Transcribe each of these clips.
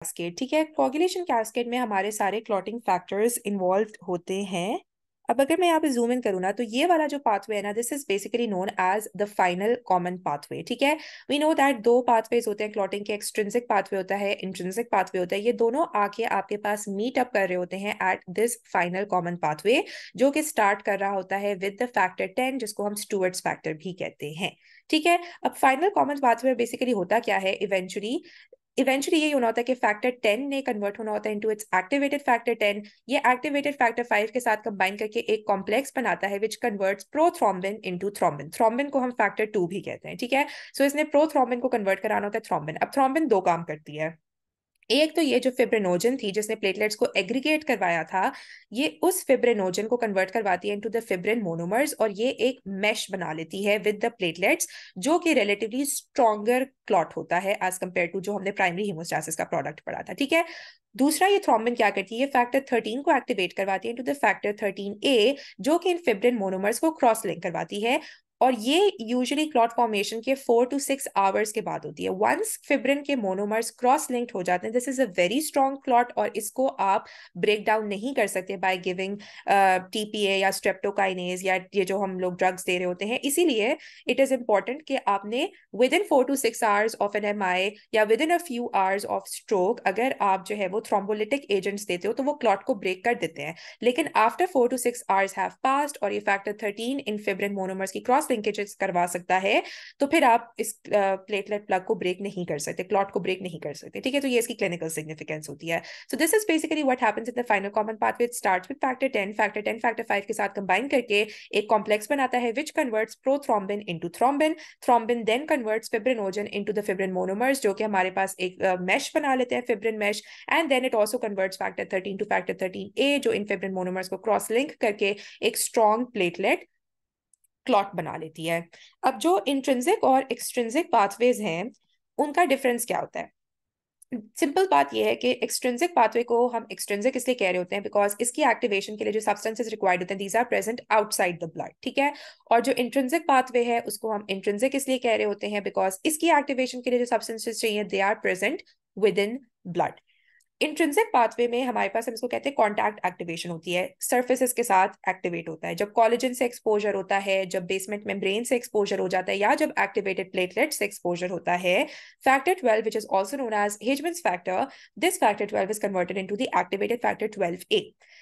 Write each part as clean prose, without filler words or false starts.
Cascade, ठीक है। कोagulation cascade में हमारे सारे क्लॉटिंग फैक्टर्स इन्वॉल्व होते हैं। अब अगर मैं यहाँ पे जूम इन करूँ ना, तो ये वाला जो पाथवे है ना, this is basically known as the final common pathway, ठीक है। वी नो दैट दो पाथवेज होते हैं क्लॉटिंग के, एक्सट्रिंसिक पाथवे होता है, इंट्रिंसिक पाथवे होता है। ये दोनों आके आपके पास मीट अप कर रहे होते हैं at this final common pathway, जो कि स्टार्ट कर रहा होता है विद द फैक्टर 10, जिसको हम स्टुअर्ट्स फैक्टर भी कहते हैं, ठीक है। अब फाइनल कॉमन पाथवे बेसिकली होता क्या है, इवेंचुअली ये होना होता है कि फैक्टर 10 ने कन्वर्ट होना होता है इनटू इट्स एक्टिवेटेड फैक्टर 10। ये एक्टिवेटेड फैक्टर 5 के साथ कंबाइन करके एक कॉम्प्लेक्स बनाता है which converts prothrombin into thrombin. Thrombin को हम फैक्टर 2 भी कहते हैं, ठीक है। सो इसने प्रोथ्रोम्बिन को कन्वर्ट कराना होता है थ्रोम्बिन। अब थ्रोम्बिन दो काम करती है। एक तो ये जो फिब्रिनोजन थी जिसने प्लेटलेट्स को एग्रीगेट करवाया था, ये उस फिब्रिनोजन को कन्वर्ट करवाती है इनटू द फिब्रिन मोनोमर्स, और ये एक मैश बना लेती है विद द प्लेटलेट्स, जो कि रिलेटिवली स्ट्रॉन्गर क्लॉट होता है एज कंपेयर टू जो हमने प्राइमरी हीमोस्टैसिस का प्रोडक्ट पढ़ा था, ठीक है। दूसरा, ये थ्रोम्बिन क्या करती है, फैक्टर 13 को एक्टिवेट करवाती है इनटू द फैक्टर 13A, जो कि इन फिब्रिन मोनोमर्स को क्रॉस लिंक करवाती है। और ये यूजुअली क्लॉट फॉर्मेशन के 4 to 6 आवर्स के बाद होती है। वंस फिब्रिन के मोनोमर्स क्रॉस लिंक्ड हो जाते हैं, this is a very strong clot, और इसको आप ब्रेक डाउन नहीं कर सकते बाय गिविंग टीपीए या स्ट्रेप्टोकाइनेज या ये जो हम लोग ड्रग्स दे रहे होते हैं। इसीलिए इट इज इंपॉर्टेंट कि आपने within 4 to 6 hours of an MI या within a few hours of stroke, अगर आप जो है वो थ्रोम्बोलिटिक एजेंट्स देते हो तो वो क्लॉट को ब्रेक कर देते हैं। लेकिन after 4 to 6 hours have passed और ये फैक्टर 13 इन फिब्रिन मोनोमर्स की क्रॉस लिंकेजेस करवा सकता है, तो फिर आप इस प्लेटलेट प्लग को ब्रेक नहीं कर सकते, क्लॉट को ब्रेक नहीं कर सकते, ठीक है। तो ये इसकी क्लिनिकल सिग्निफिकेंस होती है। So this is basically what happens in the final common pathway. It starts with factor 10, factor 5 के साथ कंबाइन करके एक कॉम्प्लेक्स बनाता है which converts prothrombin into thrombin. Thrombin then converts fibrinogen into the fibrin monomers, जो कि हमारे पास एक मैश बना लेते हैं, fibrin mesh. And then it also converts factor 13 to factor 13A, जो इन फिब्रिन मोनोमर्स को क्रॉस लिंक करके एक स्ट्रॉन्ग प्लेटलेट क्लॉट बना लेती है। अब जो इंट्रिंसिक और एक्सट्रिंसिक पाथवेज हैं, उनका डिफरेंस क्या होता है? सिंपल बात यह है कि एक्सट्रिंसिक पाथवे को हम एक्सट्रिंसिक इसलिए कह रहे होते हैं बिकॉज इसकी एक्टिवेशन के लिए जो सब्सटेंसेस रिक्वायर्ड होते हैं, these are present outside the blood, ठीक है। और जो इंट्रिंसिक पाथवे है उसको हम इंट्रिंसिक इसलिए कह रहे होते हैं बिकॉज इसकी एक्टिवेशन के लिए जो सब्सटेंसेस चाहिए, they are present within blood. Intrinsic pathway में हमारे पास, हम इसको कहते हैं कॉन्टैक्ट एक्टिवेशन होती है, सर्फेसेस के साथ एक्टिवेट होता है। जब कोलेजन से एक्सपोजर होता है, जब बेसमेंट मेम्ब्रेन से एक्सपोजर हो जाता है, या जब एक्टिवेटेड प्लेटलेट से एक्सपोजर होता है, factor 12 which is also known as Hageman's factor, this factor 12 is converted into the activated factor 12A।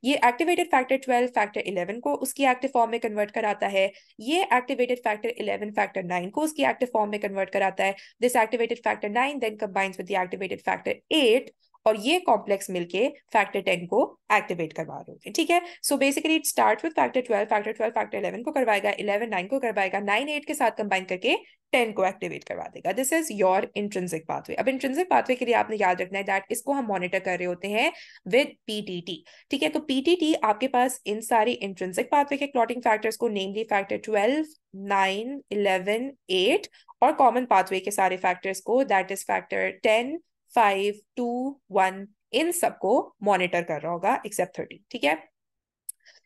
ये एक्टिवेटेड फैक्टर 12 फैक्टर 11 को उसकी एक्टिव फॉर्म में कन्वर्ट कराता है। ये एक्टिवेटेड फैक्टर 11 फैक्टर 9 को उसकी एक्टिव फॉर्म में कन्वर्ट कराता है। This activated factor 9 then combines with the activated factor 8, और ये कॉम्प्लेक्स मिलके फैक्टर 10 को एक्टिवेट करवा रहे होते हैं, ठीक है। So basically it start with factor 12, factor 11 को करवाएगा, 11 9 को करवाएगा, 9 8 के साथ कंबाइन करके 10 को एक्टिवेट करवा देगा। This is your intrinsic pathway. अब इंट्रिंसिक पाथवे के लिए आपने याद रखना है दैट इसको हम मॉनिटर कर रहे होते हैं विद पीटीटी, ठीक है। तो पीटीटी आपके पास इन सारी इंट्रिंसिक पाथवे के क्लॉटिंग फैक्टर्स को, नेमली फैक्टर 12 9 11 8, और कॉमन पाथवे के सारे फैक्टर्स को, दैट इज फैक्टर 10 5 2 1, इन सबको मॉनिटर कर रहा होगा एक्सेप्ट 30, ठीक है।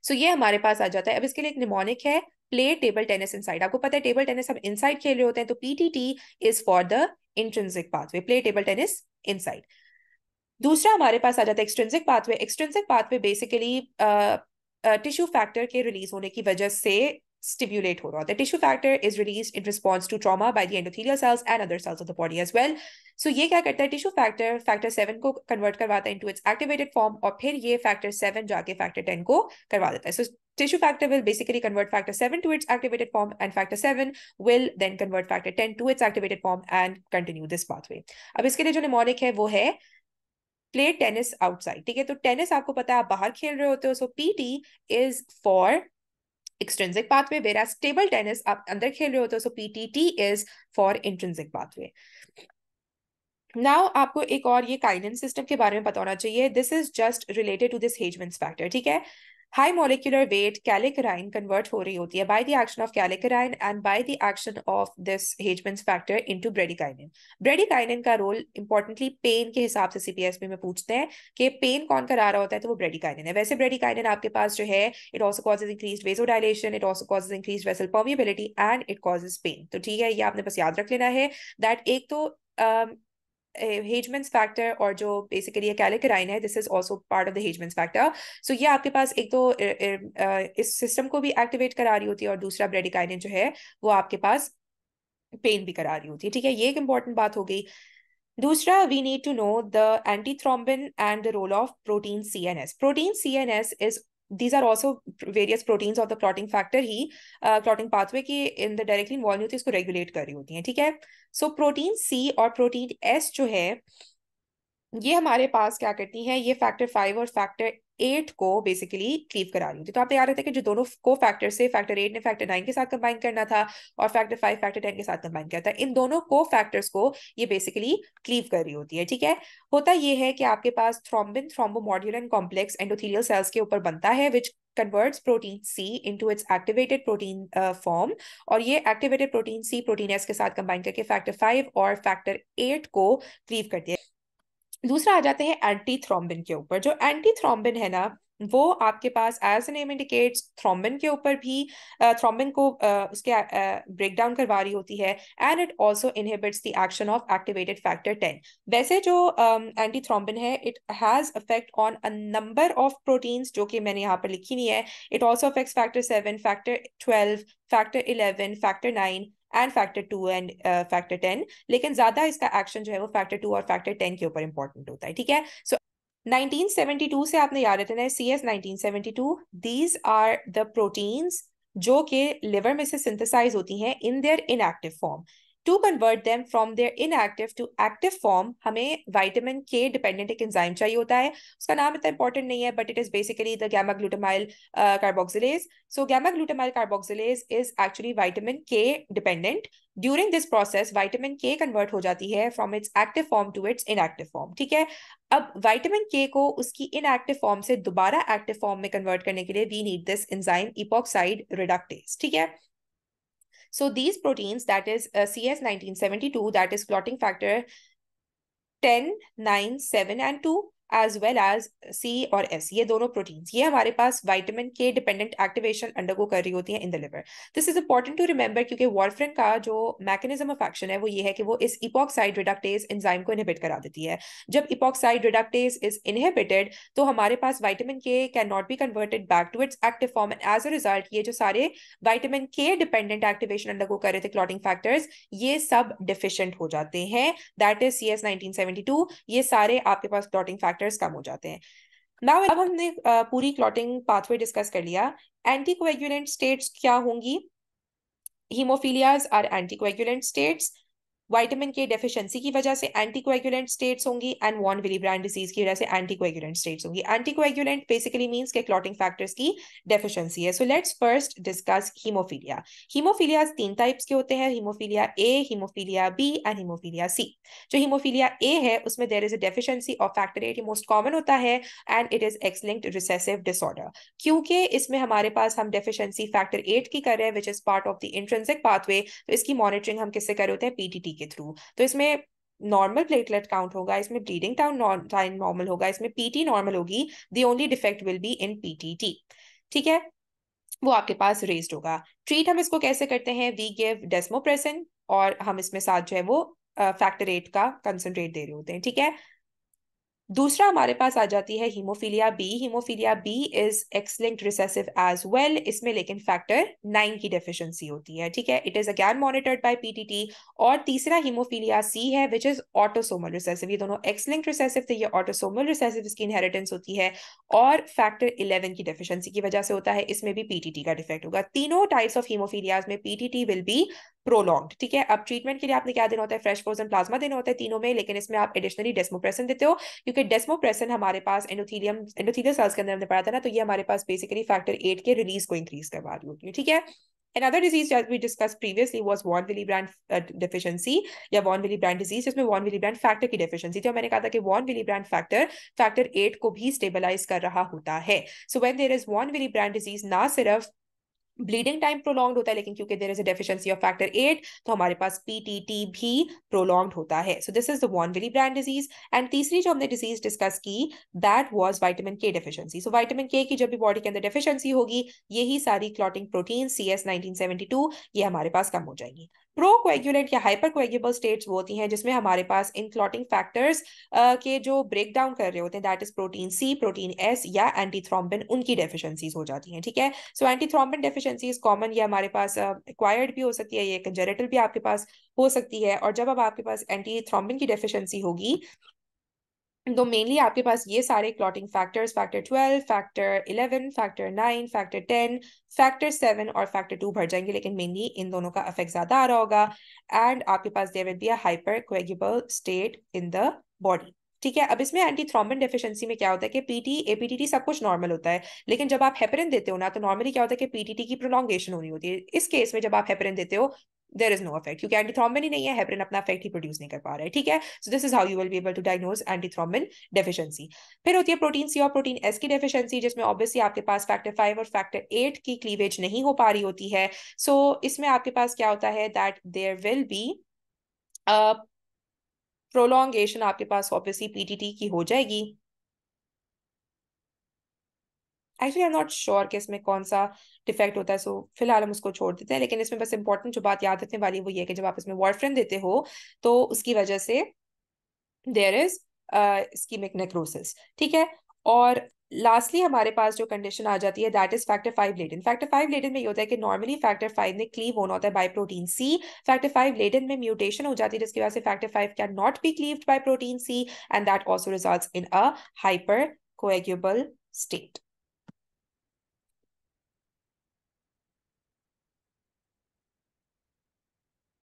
सो ये हमारे पास आ जाता है। अब इसके लिए एक निमोनिक है, प्ले टेबल टेनिस इनसाइड। आपको पता है टेबल टेनिस हम इनसाइड खेल रहे होते हैं, तो PTT is for the intrinsic pathway, play table tennis inside. दूसरा हमारे पास आ जाता है extrinsic pathway. Extrinsic pathway basically tissue factor के रिलीज होने की वजह से स्टिम्युलेट हो रहा होता है। Tissue factor is release in response to trauma by the endothelial cells and other cells of the body as well. So ये क्या करता है, टिश्यू फैक्टर फैक्टर 7 को कन्वर्ट करवाता है इनटू इट्स एक्टिवेटेड फॉर्म, और फिर ये फैक्टर 7 जाके फैक्टर 10 को करवा देता है। सो tissue factor will basically convert factor 7 to its activated form, and factor 7 will then convert factor 10 to its activated form and continue this pathway. अब इसके लिए जो निमोनिक है वो है प्ले टेनिस आउटसाइड, ठीक है। तो टेनिस आपको पता है आप बाहर खेल रहे होते हो, so PT is for extrinsic pathway, whereas table tennis आप अंदर खेल रहे होते हो, so PTT is for intrinsic pathway. Now आपको एक और ये काइनेन सिस्टम के बारे में पता होना चाहिए। This is just related to this Hageman's factor, ठीक है। High molecular weight kallikrein convert हो रही होती है by the action of kallikrein and by the action of this Hageman's factor into bradykinin. Bradykinin का रोल इंपॉर्टेंटली पेन के हिसाब से सीपीएसपी में पूछते हैं कि पेन कौन करा रहा होता है, तो वो ब्रेडिकाइनिन है। वैसे ब्रेडिकाइनिन आपके पास जो है, it also causes increased vasodilation, it also causes increased vessel permeability and it causes pain. तो ठीक है, ये आपने बस याद रख लेना है दैट एक तो हेजमन्स फैक्टर और जो बेसिकली कैलिकराइन है, this is also part of the Hageman's factor. So ये आपके पास एक तो इस सिस्टम को भी एक्टिवेट करा रही होती है, और दूसरा ब्रेडिकाइनिन जो है वो आपके पास पेन भी करा रही होती है, ठीक है। ये एक इंपॉर्टेंट बात हो गई। दूसरा, we need to know the antithrombin and the role of protein CNS। Protein CNS is these are also various proteins of the clotting factor ही clotting pathway की in the directly involved नहीं होती, इसको regulate कर रही होती हैं, ठीक है। सो प्रोटीन C और प्रोटीन S जो है ये हमारे पास क्या करती हैं, ये फैक्टर 5 और फैक्टर 8 को बेसिकली क्लीव करा रही होती है। तो आप याद रखते हैं कि जो दोनों को फैक्टर से फैक्टर 8 ने फैक्टर 9 के साथ कंबाइन करना था और फैक्टर 5 फैक्टर 10 के साथ कंबाइन किया था, इन दोनों को फैक्टर्स को ये बेसिकली क्लीव कर रही होती है, ठीक है। होता ये है कि आपके पास थ्रोम्बिन थ्रोम्बोमॉड्यूलिन कॉम्प्लेक्स एंडोथेलियल सेल्स के ऊपर बनता है, विच converts protein C into its activated protein form, और ये activated protein C protein S के साथ कंबाइन करके फैक्टर 5 और फैक्टर 8 को क्लीव करती है। दूसरा आ जाते हैं एंटी थ्रोम्बिन के ऊपर। जो एंटी थ्रोम्बिन है ना, वो आपके पास एज नेम इंडिकेट्स थ्रोम्बिन के ऊपर भी थ्रोम्बिन को उसके ब्रेक डाउन करवा रही होती है, and it also inhibits the action of activated factor 10। वैसे जो एंटी थ्रोम्बिन है, it has effect on a number of proteins जो कि मैंने यहाँ पर लिखी हुई है। It also affects factor 7, factor 12, factor 11, factor 9 and factor 2 and factor 10, लेकिन ज्यादा इसका एक्शन जो है वो फैक्टर 2 और फैक्टर 10 के ऊपर इंपॉर्टेंट होता है, ठीक है। सो 1972 से आपने याद रखना है, CS 1972, these are the proteins जो कि लिवर में से सिंथेसाइज होती हैं in their inactive form. To convert them from their inactive to active form हमें विटामिन के डिपेंडेंट एक एंजाइम चाहिए होता है। उसका नाम इतना इंपॉर्टेंट नहीं है, but it is basically the gamma glutamyl carboxylase. So gamma glutamyl carboxylase is actually vitamin K dependent. During this process, vitamin K convert हो जाती है from its active form to its inactive form, ठीक है। अब vitamin K को उसकी inactive form से दोबारा active form में convert करने के लिए we need this enzyme epoxide reductase, ठीक है। So these proteins, that is CS 1972, that is clotting factor 10, 9, 7 and 2, as well as C और S, ये दोनों प्रोटीन्स ये हमारे पास vitamin K dependent activation undergo कर रही होती हैं in the liver. This is important to remember, क्योंकि वार्फरिन का जो मैकेनिज्म ऑफ एक्शन है वो ये है कि वो इस इपॉक्साइड रिडक्टेज एंजाइम को इनहिबिट करा देती है। जब इपॉक्साइड रिडक्टेज इज इनहिबिटेड तो हमारे पास vitamin K can not be converted back to its active form, and as a result ये जो सारे vitamin K dependent activation undergo कर रहे थे क्लॉटिंग फैक्टर्स, ये सब डिफिशिएंट हो जाते हैं। दैट इज CS 1972, ये सारे आपके पास क्लॉटिंग फैक्टर्स कम हो जाते हैं। नाउ अब हमने पूरी क्लॉटिंग पाथवे डिस्कस कर लिया। एंटीकोएगुलेंट स्टेट्स क्या होंगी? Haemophilias are anticoagulant states. Vitamin K deficiency की वजह से एंटीकोएगुलेंट स्टेट्स होंगी, and von Willebrand disease की वजह से एंटीकोएगुलेंट स्टेट्स होंगी। एंटीकोएगुलेंट बेसिकली मींस के क्लॉटिंग फैक्टर्स की डेफिशिएंसी है। So let's first discuss haemophilia. Haemophilia 3 types के होते हैं, haemophilia A, haemophilia B and haemophilia C. जो हीमोफीलिया ए है उसमें there is a deficiency of factor 8, ये मोस्ट कॉमन होता है, and it is X linked recessive disorder. क्योंकि इसमें हमारे पास हम डेफिशिएंसी फैक्टर 8 की कर रहे हैं, which is part of the intrinsic pathway, तो इसकी मॉनिटरिंग हम किससे कर रहे होते हैं? PTT के थ्रू। तो इसमें नॉर्मल प्लेटलेट काउंट होगा, इसमें ब्लीडिंग टाइम नॉर्मल होगा, इसमें PT नॉर्मल होगी। The only defect will be in PTT, ठीक है, वो आपके पास रेज्ड होगा। ट्रीट हम इसको कैसे करते हैं? वी गिव डेस्मोप्रेसिन, और हम इसमें साथ जो है वो फैक्टर 8 का कंसंट्रेट दे रहे होते हैं, ठीक है। दूसरा हमारे पास आ जाती है haemophilia B. Haemophilia B is X linked recessive as well, इसमें लेकिन फैक्टर 9 की डेफिशिएंसी होती है, ठीक है। It is again monitored by PTT। और तीसरा हीमोफीलिया सी है, विच इज ऑटोसोमल रिसेसिव। ये दोनों एक्स लिंक्ड रिसेसिव थे, ये ऑटोसोमल रिसेसिव, इसकी इनहेरिटेंस होती है, और फैक्टर 11 की डेफिशिएंसी की वजह से होता है। इसमें भी PTT का डिफेक्ट होगा। तीनों टाइप्स ऑफ हीमोफीलियाज में PTT विल बी प्रोलॉन्ग्ड, ठीक है। अब ट्रीटमेंट के लिए आपने क्या देना होता है? फ्रेश फ्रोजन प्लाज्मा देना होता है तीनों में, लेकिन इसमें आप एडिशनली डेस्मोप्रेसिन देते हो, क्योंकि डेस्मोप्रेसिन हमारे पास एंडोथेलियल सेल्स के अंदर हमने पढ़ा था ना, तो ये हमारे पास बेसिकली फैक्टर 8 के रिलीज को इंक्रीज करवा रही होती है, ठीक है। Another disease that we discussed previously was von Willebrand deficiency या von Willebrand disease, जिसमें von Willebrand factor की deficiency थी, और मैंने कहा था कि von Willebrand factor 8 को भी stabilize कर रहा होता है। So when there is von Willebrand disease, ना सिर्फ ब्लीडिंग टाइम प्रोलॉन्ग होता है, लेकिन क्योंकि there is a deficiency of factor 8 तो हमारे पास PTT भी प्रोलॉन्ग होता है। So this is the von Willebrand disease. And तीसरी जो हमने डिजीज डिस्कस की, that was vitamin K deficiency. So vitamin K की जब भी बॉडी के अंदर डेफिशिएंसी होगी, यही सारी क्लॉटिंग प्रोटीन CS 1972 ये हमारे पास कम हो जाएंगी। प्रोकोएगुलेंट या हाइपरकोएगुलेबल स्टेट्स वो होती हैं जिसमें हमारे पास इन क्लॉटिंग फैक्टर्स के जो ब्रेक डाउन कर रहे होते हैं, that is protein C, protein S या एंटीथ्रोम्बिन, उनकी डेफिशिएंसीज हो जाती हैं। ठीक है, so antithrombin deficiency is common, ये हमारे पास एक्वायर्ड भी हो सकती है, ये कंजेनिटल भी आपके पास हो सकती है। और जब अब आपके पास एंटीथ्रोम्बिन की डेफिशिएंसी होगी तो मेनली आपके पास ये सारे clotting factors, factor 12, factor 11, factor 9, factor 10, factor 7 और फैक्टर 2 भर जाएंगे, लेकिन मेनली इन दोनों का इफेक्ट ज्यादा आ रहा होगा। एंड आपके पास there will be a hypercoagulable state in the body. ठीक है, अब इसमें एंटी थ्रोम्बिन डेफिशिएंसी में क्या होता है कि पीटी एपीटीटी सब कुछ नॉर्मल होता है, लेकिन जब आप हेपरिन देते हो ना तो नॉर्मली क्या होता है कि पीटीटी की प्रोलॉन्गेशन होनी होती है। इस केस में जब आप हेपरिन देते हो देयर इज नो इफेक्ट, क्योंकि एंटीथ्रोम्बिन ही नहीं है, हेपरिन अपना इफेक्ट ही प्रोड्यूस नहीं कर पा रहा है। ठीक है, so this is how you will be able to diagnose antithrombin deficiency. फिर होती है प्रोटीन सी और प्रोटीन एस की डेफिशिएंसी, जिसमें ऑब्वियसली आपके पास फैक्टर 5 और फैक्टर 8 की क्लीवेज नहीं हो पा रही होती है। सो इसमें आपके पास क्या होता है that there will be prolongation, आपके पास ऑब्वियसली पीटीटी की हो जाएगी। Actually I am not sure कि इसमें कौन सा डिफेक्ट होता है, सो फिलहाल हम उसको छोड़ देते हैं। लेकिन इसमें बस इंपॉर्टेंट जो बात याद रखने वाली वो ये है कि जब आप इसमें वारफेरिन देते हो तो उसकी वजह से देयर इज इस्कीमिक नेक्रोसिस। ठीक है, और लास्टली हमारे पास जो कंडीशन आ जाती है that is factor 5 Leiden. Factor 5 Leiden में ये होता है कि नॉर्मली फैक्टर 5 ने क्लीव होना होता है by protein C. Factor 5 Leiden में म्यूटेशन हो जाती है जिसकी वजह से factor 5 can not be cleaved by protein C, and that also results in a hypercoagulable state.